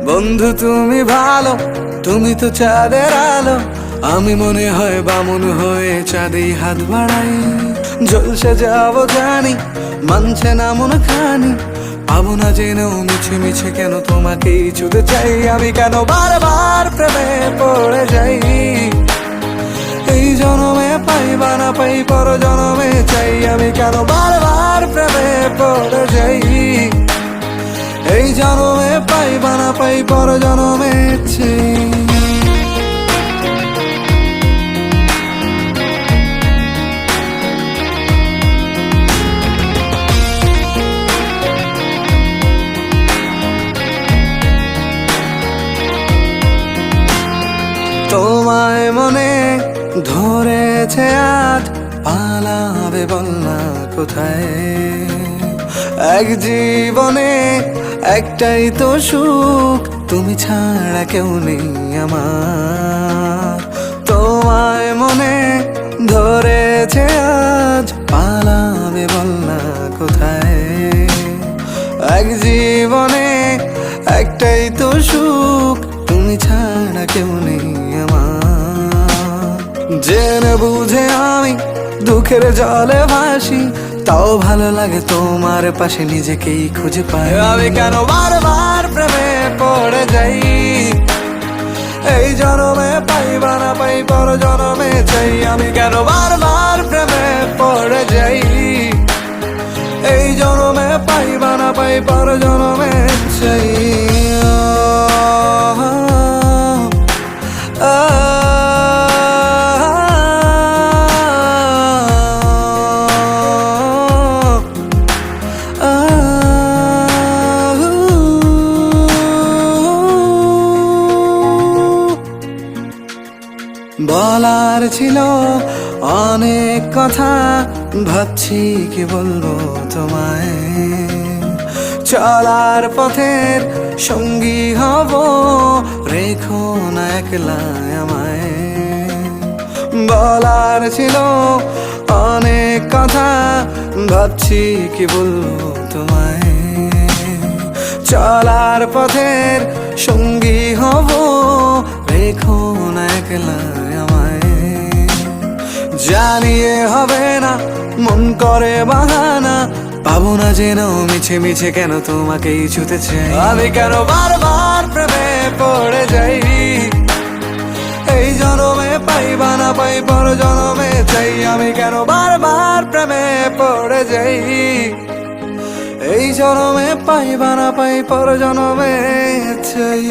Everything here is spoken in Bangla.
বন্ধু তুমি ভালো, তুমি তো চাঁদের আলো। আমি মনে হয় বামুন হয়ে চাঁদে হাত বাড়াই। জলসে যাবো জানি, মানছে না মন খানি। পাবো না জেনেও মিছে মিছে কেন তোমাকেই ছুতে চাই। আমি কেন বারবার প্রেমে পড়ে যাই। এই জনমে পাই বা না পাই, পর জনমে চাই। আমি কেন বারবার প্রেমে পড়ে যাই। এই জনমে পাই বা না পাই, পর জনমে চাই। তোমায় মনে ধরেছে আজ, পালাবে বল না কোথায়। এক জীবনে একটাই তো সুখ, তুমি ছাড়া কেউ নেই আমার। তোমায় মনে ধরেছে আজ, পালাবে বল না কোথায়। এক জীবনে একটাই তো সুখ, তুমি ছাড়া কেউ নেই আমার। জেনে বুঝে আমি দুঃখের জলে ভাসি, তাও ভালো লাগে তোমার পাশে নিজেকেই খুঁজে পাই। আমি কেন বারবার প্রেমে পড়ে যাই। এই জনমে পাই বা না পাই, পর জনমে চাই। আমি কেন বারবার প্রেমে পড়ে যাই। এই জনমে পাই বা না পাই, পর জনমে চাই। বলার ছিল অনেক কথা, ভাবছি কি বলবো তোমায়। চলার পথের সঙ্গী হব, রেখো না একলা আমায়। বলার ছিল অনেক কথা, ভাবছি কি বলবো তোমায়। চলার পথের সঙ্গী হব, রেখো না একলা আমায়। জানিয়ে হবে না, মন করে বাহানা। পাবো না জেনেও মিছে মিছে কেন তোমাকেই ছুতে চাই। আমি কেন বারবার প্রেমে পড়ে যাই। এই জনমে পাই বা না পাই, পর জনমে চাই। আমি কেন বারবার প্রেমে পড়ে যাই। এই জনমে পাই বা না পাই, পর জনমে চাই।